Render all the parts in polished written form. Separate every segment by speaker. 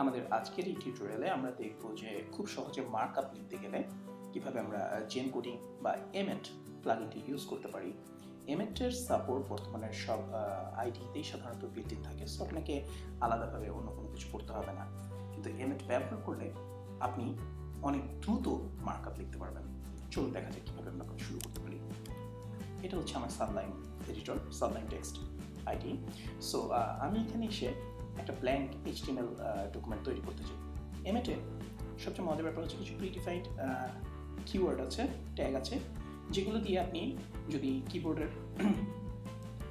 Speaker 1: আমাদের আজকের এই টিউটোরিয়ালে আমরা দেখব যে খুব সহজে মার্কআপ লিখতে গেলে কিভাবে আমরা জেন কোডিং বা এমএট প্লাগইনটি ইউজ করতে পারি। এমএটের সাপোর্ট বর্তমানে সব আইডিতেই সাধারণত বিল্ট ইন থাকে, সো আপনাকে আলাদাভাবে অন্য কোনো কিছু করতে হবে না। কিন্তু এমএট ব্যবহার করলে আপনি অনেক দ্রুত মার্কআপ লিখতে পারবেন। চলুন দেখা যাক কীভাবে আমরা শুরু করতে পারি। এটা হচ্ছে আমার Sublime editor, Sublime text ID. So আমি এখানে এসে একটা ব্ল্যাঙ্ক HTML ডকুমেন্ট তৈরি করতে চাই। এমএটে সবচেয়ে মজার ব্যাপার হচ্ছে কিছু প্রিডিফাইন্ড কিওয়ার্ড আছে, ট্যাগ আছে, যেগুলো দিয়ে আপনি যদি কিবোর্ডের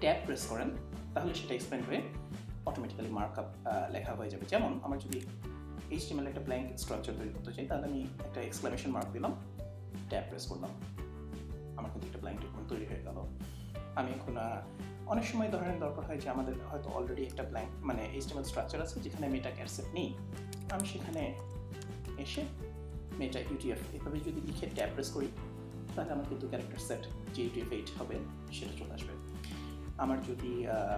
Speaker 1: ট্যাব প্রেস করেন তাহলে সেটা এক্সপ্যান্ড হয়ে অটোমেটিক্যালি মার্কআপ লেখা হয়ে যাবে। যেমন আমার যদি HTML একটা ব্ল্যাঙ্ক স্ট্রাকচার তৈরি করতে চাই তাহলে আমি একটা এক্সক্লামেশন মার্ক দিলাম, ট্যাব প্রেস করলাম, আমার কিন্তু একটা ব্ল্যাঙ্ক ডকুমেন্ট তৈরি হয়ে গেল। আমি এখন অনেক সময় দরকার হয় যে আমাদের হয়তো অলরেডি একটা ব্ল্যাঙ্ক মানে HTML স্ট্রাকচার আছে যেখানে মেটা ক্যারসেট নেই, আমি সেখানে এসে মেটা UTF এভাবে যদি লিখে ট্যাব প্রেস করি তাহলে আমার কিন্তু ক্যারেক্টার সেট যে UTF-8 হবে সেটা চলে আসবে। আমার যদি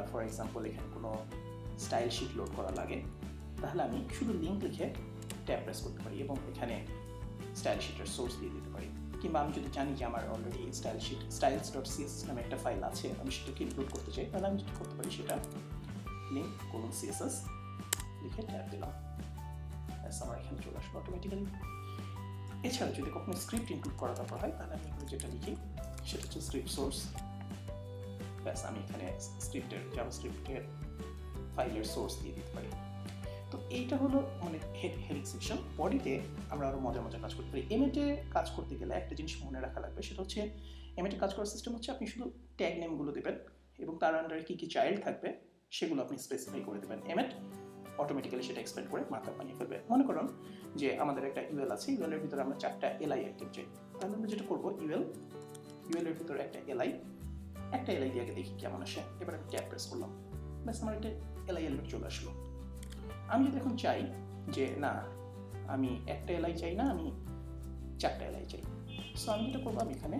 Speaker 1: ফর এক্সাম্পল এখানে কোনো স্টাইল শিট লোড করা লাগে তাহলে আমি শুধু লিঙ্ক লিখে ট্যাব প্রেস করতে পারি এবং এখানে স্টাইল শিটের সোর্স দিয়ে দিতে পারি। কিংবা আমি যদি জানি যে আমার অলরেডি styles.css নামে একটা ফাইল আছে, আমি সেটাকে ইনক্লুড করতে চাই, তাহলে আমি যেটা করতে পারি সেটা link:/css লিখে ট্যাব দিলাম, আমার এখানে চলে আসলো অটোমেটিক্যালি। এছাড়া যদি কখনো স্ক্রিপ্ট ইনক্লুড করা দরকার হয় তাহলে আমি যেটা লিখি সেটা হচ্ছে স্ক্রিপ্ট সোর্স, ব্যাস আমি এখানে জাভাস্ক্রিপ্টের ফাইলের সোর্স দিয়ে দিতে পারি। তো এইটা হলো মানে হেডিং সেকশন। বডিতে আমরা আরও মজার কাজ করতে পারি। এমএটে কাজ করতে গেলে একটা জিনিস মনে রাখা লাগবে, সেটা হচ্ছে এমএটে কাজ করার সিস্টেম হচ্ছে আপনি শুধু ট্যাগ নেমগুলো দেবেন এবং তার আন্ডারে কী চাইল্ড থাকবে সেগুলো আপনি স্পেসিফাই করে দেবেন। এমএট অটোমেটিক্যালি সেটা এক্সপ্যান্ড করে মার্কআপ বানিয়ে ফেলবে। মনে করুন যে আমাদের একটা ইউএল আছে, ইউএলের ভিতরে আমরা 4টা এলআই আইটেম চাই, তাহলে আমরা যেটা করবো ইউএলের ভিতরে একটা এলআই দিয়ে আগে দেখি কেমন আসে। এবার আমি ট্যাব প্রেস করলাম, ব্যাস আমার একটা এলআই এলিমেন্ট চলে আসলো। আমি যদি এখন চাই যে না আমি একটা এলআই চাই না, আমি 4টা এলআই চাই, সো আমি যেটা করবো আমি এখানে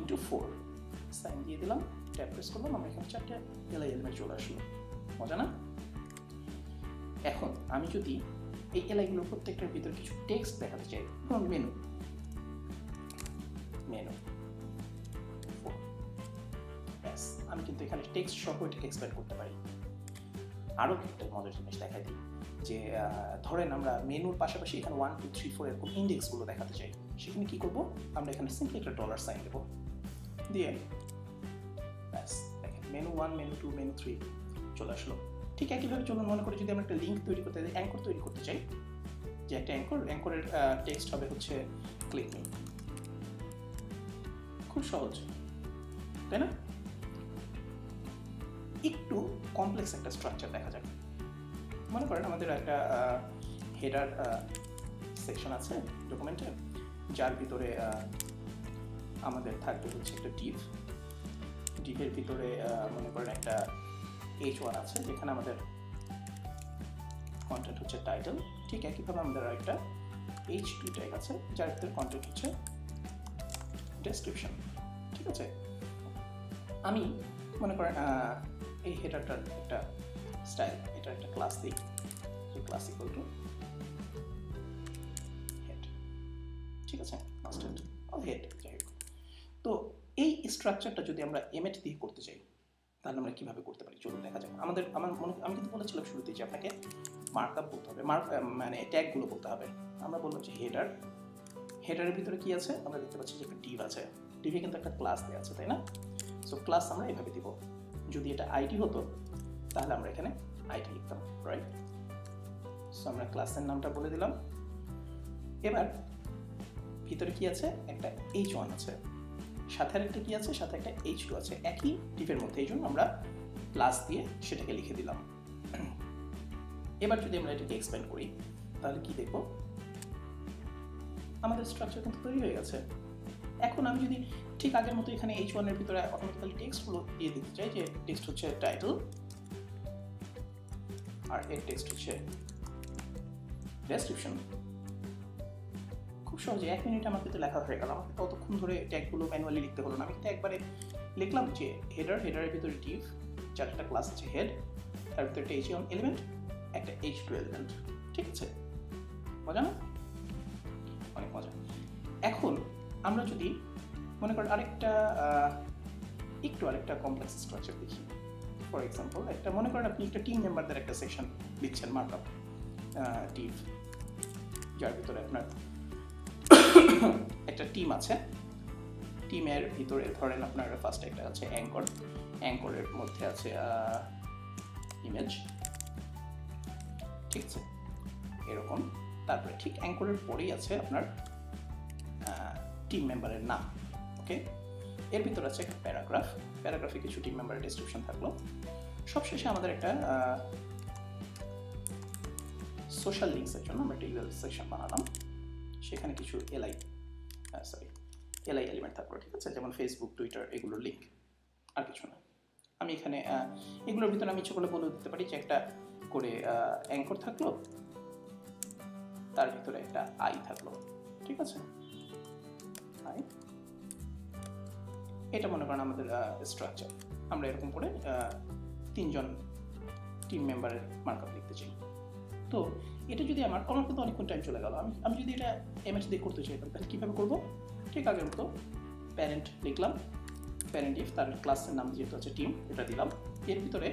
Speaker 1: *4 সাইন দিয়ে দিলাম, ট্যাব প্রেস করলাম, আমার এখানে 4টা এলআই এলিমেন্ট চলে আসলো। মজা না? এখন আমি যদি এই এলআইগুলোর প্রত্যেকটার ভিতরে কিছু টেক্সট দেখাতে চাই, ধরুন মেনু ব্যাস আমি কিন্তু এখানে টেক্সট সহ এটাকে এক্সপ্যান্ড করতে পারি। আরও একটা মজার জিনিস দেখা দিই যে ধরেন আমরা মেনুর পাশাপাশি এখানে 1 2 3 4 এরকম ইন্ডেক্সগুলো দেখাতে চাই, সেখানে কী করবো আমরা এখানে সিম্পলি একটা $সাইন দেবো, দিয়ে ব্যাস দেখেন মেনু 1 মেনু 2 মেনু 3 চলে আসলো। ঠিক একইভাবে চলুন মনে করি যদি আমরা একটা লিঙ্ক তৈরি করতে অ্যাঙ্কর তৈরি করতে চাই, যে একটা অ্যাঙ্করের টেক্সট হবে হচ্ছে ক্লিক মি। খুব সহজ তাই না? একটু কমপ্লেক্স একটা স্ট্রাকচার দেখা যাক। মনে করেন আমাদের একটা হেডার সেকশন আছে ডকুমেন্টে, যার ভিতরে আমাদের থাকবে হচ্ছে একটা ডিভের ভিতরে মনে করেন একটা H1 আছে যেখানে আমাদের কন্টেন্ট হচ্ছে টাইটেল। ঠিক একইভাবে আমাদের একটা H2 ট্যাগ আছে যার ভিতরে কন্টেন্ট হচ্ছে ডেসক্রিপশন। ঠিক আছে, আমি মনে করেন এই হেডারটার একটা স্টাইল, এটা একটা ক্লাস দিই, যে ক্লাস ইকুয়াল টু হেড। ঠিক আছে, মাস্টার্ড হেড যাই হোক। তো এই স্ট্রাকচারটা যদি আমরা এমএট দিয়ে করতে চাই তাহলে আমরা কীভাবে করতে পারি চলুন দেখা যাক। আমি কিন্তু বলেছিলাম শুরুতে যে আপনাকে মার্কআপ বলতে হবে, মানে ট্যাগগুলো বলতে হবে। আমরা বললাম যে হেডারের ভিতরে কী আছে, আমরা দেখতে পাচ্ছি যে একটা ডিভ আছে, ডিভে কিন্তু একটা ক্লাস দেওয়া আছে তাই না? সো ক্লাস আমরা এভাবে দিব, যদি এটা আইডি হতো তাহলে আমরা এখানে আইডি লিখতাম, রাইট? সো আমরা ক্লাসের নামটা বলে দিলাম। এবার ভিতরে কি আছে, একটা H1 আছে, সাথে আরেকটা কি আছে, সাথে একটা H2 আছে, একই ডিভের মধ্যে, এই জন্য আমরা প্লাস দিয়ে সেটাকে লিখে দিলাম। এবার যদি আমরা এটাকে এক্সপ্যান্ড করি তাহলে কি দেখব, আমাদের স্ট্রাকচার কিন্তু তৈরি হয়ে গেছে। এখন আমি যদি ঠিক আগের মতো এখানে H1 এর ভিতরে অটোমেটিক্যালি টেক্সটগুলো দিয়ে দিতে চাই, যে টেক্সট হচ্ছে টাইটেল আর এর টেক্সট হচ্ছে ডেসক্রিপশন, খুব সহজে 1 মিনিটে আমার কিন্তু লেখা হয়ে গেল। আমাকে ততক্ষণ ধরে ট্যাগগুলো ম্যানুয়ালি লিখতে হলো না, আমি কিন্তু একবারে লিখলাম যে হেডারের ভিতরে ডিভ, যার একটা ক্লাস আছে হেড, তার ভিতরে একটা H1 এলিমেন্ট, একটা H2 এলিমেন্ট। ঠিক আছে, মজা না? অনেক মজা। এখন আমরা যদি মনে করেন আরেকটা কমপ্লেক্স স্ট্রাকচার দেখি। ফর এক্সাম্পল একটা মনে করেন আপনি একটা টিম মেম্বারদের একটা সেকশন দিচ্ছেন মার্কআপ টিম, যার ভিতরে আপনার একটা টিম আছে। টিমের ভিতরে ধরেন আপনার ফার্স্ট একটা আছে অ্যাঙ্করের মধ্যে আছে ইমেজ, ঠিক আছে এরকম। তারপরে ঠিক অ্যাঙ্করের পরেই আছে আপনার টিম মেম্বারের নাম। ওকে, এর ভিতরে আছে একটা প্যারাগ্রাফে কিছু টিম মেম্বারের ডেসক্রিপশন থাকলো। সবশেষে আমাদের একটা সোশ্যাল লিঙ্কসের জন্য আমরা একটা ইউএল সেকশন বানালাম, সেখানে কিছু এলআই এলিমেন্ট থাকলো। ঠিক আছে, যেমন ফেসবুক, টুইটার, এগুলোর লিঙ্ক, আর কিছু না। আমি এখানে এগুলোর ভিতরে আমি ইচ্ছে করলে বলে দিতে পারি যে একটা করে অ্যাঙ্কর থাকলো, তার ভিতরে একটা আই থাকলো। ঠিক আছে, আই, এটা মনে করেন আমাদের স্ট্রাকচার। আমরা এরকম করে 3জন টিম মেম্বারের মার্কআপ লিখতে চাই। তো এটা যদি আমার কিন্তু অনেকক্ষণ টাইম চলে গেল। আমি যদি এটা এমএস দিয়ে করতে চাইতাম তাহলে কীভাবে করবো? ঠিক আগের মতো প্যারেন্ট লিখলাম, প্যারেন্ট ইফ, তার ক্লাসের নাম যেহেতু আছে টিম, এটা দিলাম। এর ভিতরে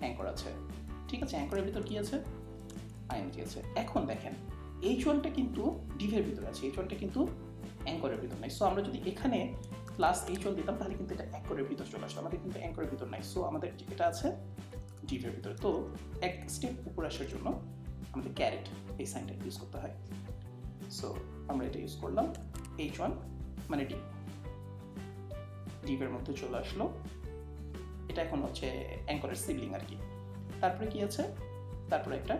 Speaker 1: অ্যাঙ্কর আছে। ঠিক আছে, অ্যাঙ্করের ভিতর কি আছে? আইএনজি আছে। এখন দেখেন H1টা কিন্তু ডিভের ভিতরে আছে, H1টা কিন্তু অ্যাঙ্করের ভিতর নাই। সো আমরা যদি এখানে প্লাস H1 দিতাম তাহলে কিন্তু এটা অ্যাঙ্করের ভিতর চলে আসতো। আমাদের কিন্তু অ্যাঙ্করের ভিতর নাই, সো আমাদের এটা আছে ডিভের ভিতরে। তো এক স্টেপ উপর আসার জন্য আমাদের ক্যারেট এই সাইনটা ইউজ করতে হয়। সো আমরা এটা ইউজ করলাম, H1 মানে ডিভের মধ্যে চলে আসলো। এটা এখন হচ্ছে অ্যাঙ্করের সিবলিং আর কি। তারপরে কি আছে? তারপরে একটা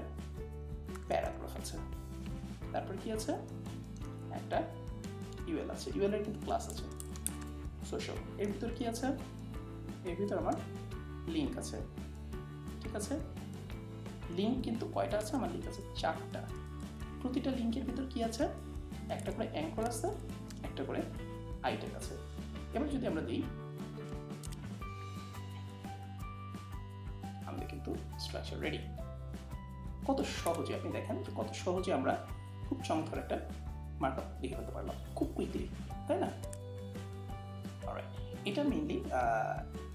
Speaker 1: প্যারাগ্রাফ আছে। তারপরে কি আছে? একটা ইউএল আছে। ইউএল এর কিন্তু ক্লাস আছে সোশ্যাল। এর ভিতর কি আছে? এর ভিতর আমার লিঙ্ক আছে। ঠিক আছে, লিঙ্ক কিন্তু কয়টা আছে? আমার লিঙ্ক আছে 4টা। প্রতিটা লিঙ্কের ভিতর কি আছে? একটা করে অ্যাঙ্কর আছে, একটা করে আইটেম আছে। এবার যদি আমরা দিই, আমাদের কিন্তু স্ট্রাকচার রেডি। কত সহজে আপনি দেখেন যে কত সহজে আমরা খুব চমৎকার একটা মার্কআপ লিখে ফেলতে পারলাম খুব কুইকলি, তাই না? অলরাইট, এটা মেইনলি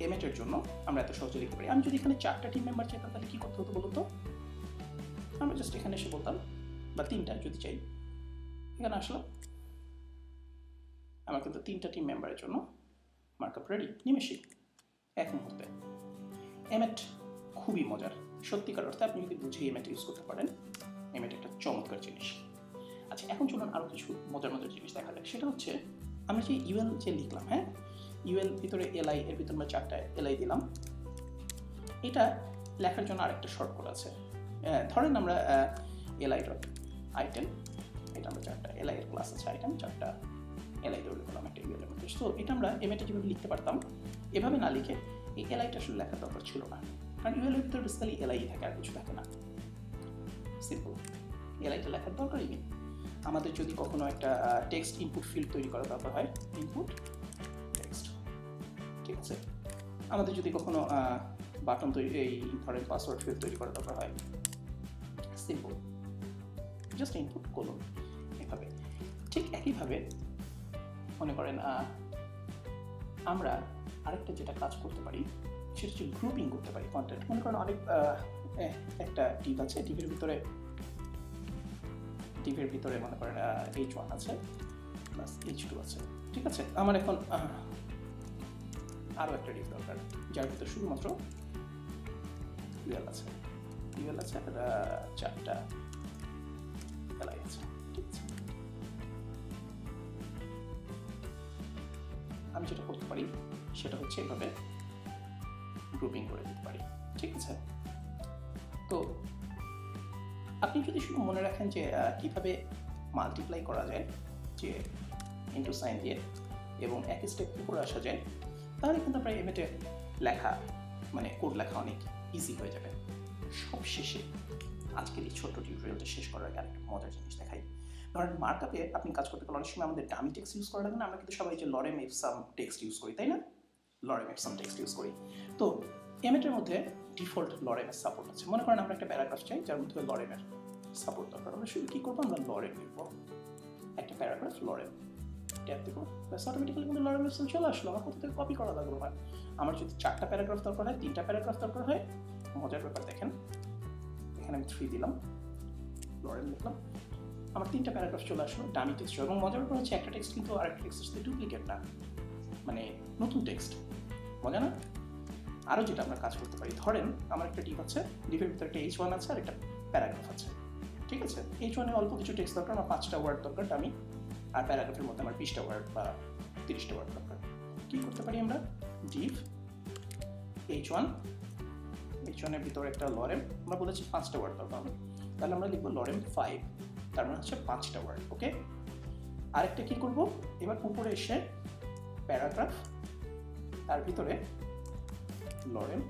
Speaker 1: এমএটের জন্য আমরা এত সহজে লিখতে পারি। আমি যদি এখানে 4টা টিম মেম্বার চাইতাম তাহলে কি করতে হতো বলুন তো? আমরা জাস্ট এখানে এসে বলতাম, বা 3টা যদি চাই, এখানে আসলাম, আমার কিন্তু 3টা টিম মেম্বারের জন্য মার্কআপ রেডি নিমেষেই, এক মুহূর্তে। এমএট খুবই মজার, সত্যিকার অর্থে আপনি যদি বুঝে এমএট ইউজ করতে পারেন, এমএট একটা চমৎকার জিনিস। আচ্ছা, এখন চলুন আরও কিছু মজার মজার জিনিস দেখা যাক। সেটা হচ্ছে আমরা যে ইউএল যে লিখলাম, হ্যাঁ, ইউএল ভিতরে এলআই, এর ভিতরে আমরা 4টা এলআই দিলাম। এটা লেখার জন্য আরেকটা শর্টকাট আছে। ধরেন আমরা এলআই ডট আইটেম, এটা আমরা 4টা এলআই এর ক্লাস আছে আইটেম, 4টা এলআই ধরে করলাম একটা ইউএল এর মধ্যে। তো এটা আমরা এমএটে যেভাবে লিখতে পারতাম, এভাবে না লিখে এই এলআইটা আসলে লেখার দরকার ছিল না, কারণ ইউএল এর ভিতরে বেসিক্যালি এলআই থাকে, আর কিছু থাকে না। সিম্পল, এলআইটা লেখার দরকারই নেই। আমাদের যদি কখনো একটা টেক্সট ইনপুট ফিল্ড তৈরি করা দরকার হয়, ইনপুট টেক্সট, ঠিক আছে। আমাদের যদি কখনো বাটন তৈরি, এই ধরেন পাসওয়ার্ড ফিল্ড তৈরি করা দরকার হয়, সিম্পল, জাস্ট ইনপুট কলম, এভাবে। ঠিক একইভাবে মনে করেন আমরা আরেকটা যেটা কাজ করতে পারি সেটা হচ্ছে গ্রুপিং করতে পারি কন্টেন্ট। মনে করেন অনেক একটা ডিভ আছে, ডিভের ভিতরে মনে করেন H1 আছে প্লাস H2 আছে, ঠিক আছে। আমার এখন আরও একটা ডিভ দরকার যার ভিতরে শুধুমাত্র ইউএল আছে, আর 4টা এলআই আছে, ঠিক আছে। আমি যেটা করতে পারি সেটা হচ্ছে এভাবে গ্রুপিং করে দিতে পারি, ঠিক আছে। তো আপনি যদি শুধু মনে রাখেন যে কিভাবে মাল্টিপ্লাই করা যায়, যে ইনটু সাইন দিয়ে, এবং এক স্টেপ উপরে আসা যায়, তাহলে কিন্তু আপনার এমএটে লেখা মানে কোড লেখা অনেক ইজি হয়ে যাবে। সবশেষে আজকের এই ছোট্ট টিউটোরিয়ালটা শেষ করার আগে আরেকটা মজার জিনিস দেখাই। ধরেন মার্কআপে আপনি কাজ করতে গেলে অনেক সময় আমাদের ডামি টেক্সট ইউজ করা লাগে না? আমরা কিন্তু সবাই যে লরেম এপসাম টেক্সট ইউজ করি, তাই না? লরেম এপসাম টেক্সট ইউজ করি। তো এমএটের মধ্যে ডিফল্ট লরেমের সাপোর্ট আছে। মনে করেন আমরা একটা প্যারাগ্রাফ চাই যার মধ্যে লরেমের সাপোর্ট দরকার, আমরা শুধু কী করবো, আমরা লরেম লিখবো, একটা প্যারাগ্রাফ লরেম ট্যাপ দেবো, ব্যাস অটোমেটিক্যালি কিন্তু লরেম লেসন চলে আসলো। আমার কোথা থেকে কপি করা লাগলো না। আমার যদি 4টা প্যারাগ্রাফ দরকার হয়, 3টা প্যারাগ্রাফ দরকার হয়, মজার ব্যাপার দেখেন, এখানে আমি 3 দিলাম, লরেম লিখলাম, আমার 3টা প্যারাগ্রাফ চলে আসলো ডামি টেক্সট। এবং মজার ব্যাপার হচ্ছে একটা টেক্সট কিন্তু আরেকটা টেক্সটের সাথে ডুপ্লিকেট না, মানে নতুন টেক্সট। মজা না? আরও যেটা আমরা কাজ করতে পারি, ধরেন আমার একটা ডিপ আছে, ডিপের ভিতরে একটা H1 আছে আর একটা প্যারাগ্রাফ আছে, ঠিক আছে? H1-এ অল্প কিছু টেক্সট দরকার, আমার 5টা ওয়ার্ড দরকার ডামি, আর প্যারাগ্রাফের মধ্যে আমার 20টা ওয়ার্ড বা 30টা ওয়ার্ড দরকার। কী করতে পারি আমরা, ডিপ H1, H1-এর ভিতরে একটা লরেম, আমরা বলেছি 5টা ওয়ার্ড দরকার হবে, তাহলে আমরা লিখবো লরেম 5, তার মানে হচ্ছে 5টা ওয়ার্ড। ওকে, আরেকটা কী করবো, এবার উপরে এসে প্যারাগ্রাফ, তার ভিতরে লরেম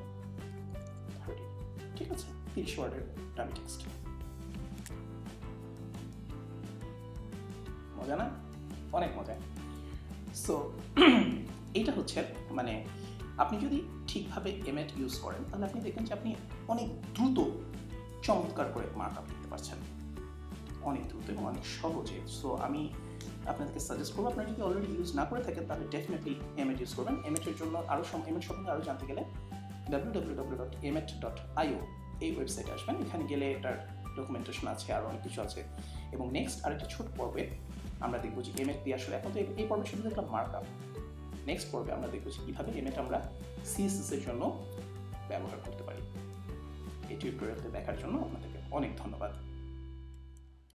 Speaker 1: 30, ঠিক আছে? 30 ওয়ার্ডের ডামি টেক্সট। মজা না? অনেক মজা। সো এইটা হচ্ছে মানে আপনি যদি ঠিকভাবে এমএট ইউজ করেন তাহলে আপনি দেখবেন যে আপনি অনেক দ্রুত চমৎকার করে মার্কআপ লিখতে পারছেন, অনেক দ্রুত এবং অনেক সহজে। সো আমি আপনাদেরকে সাজেস্ট করবো, আপনারা যদি অলরেডি ইউজ না করে থাকেন তাহলে ডেফিনেটলি এমএট ইউজ করবেন। এমএটের জন্য আরও এমএট সম্বন্ধে আরও জানতে গেলে www.emet.io এই ওয়েবসাইটে আসবেন, এখানে গেলে এটার ডকুমেন্টেশন আছে, আরও অনেক কিছু আছে। এবং নেক্সট আরেকটা ছোট পর্বে আমরা দেখবো যে এমএট দিয়ে আসলে, এখন তো এই পর্বে শুধু দেখলাম মার্কআপ, নেক্সট পর্বে আমরা দেখবো যে কীভাবে এমএট আমরা সিএসএস-এর জন্য ব্যবহার করতে পারি। এই টিউটোরিয়ালটা দেখার জন্য আপনাদেরকে অনেক ধন্যবাদ।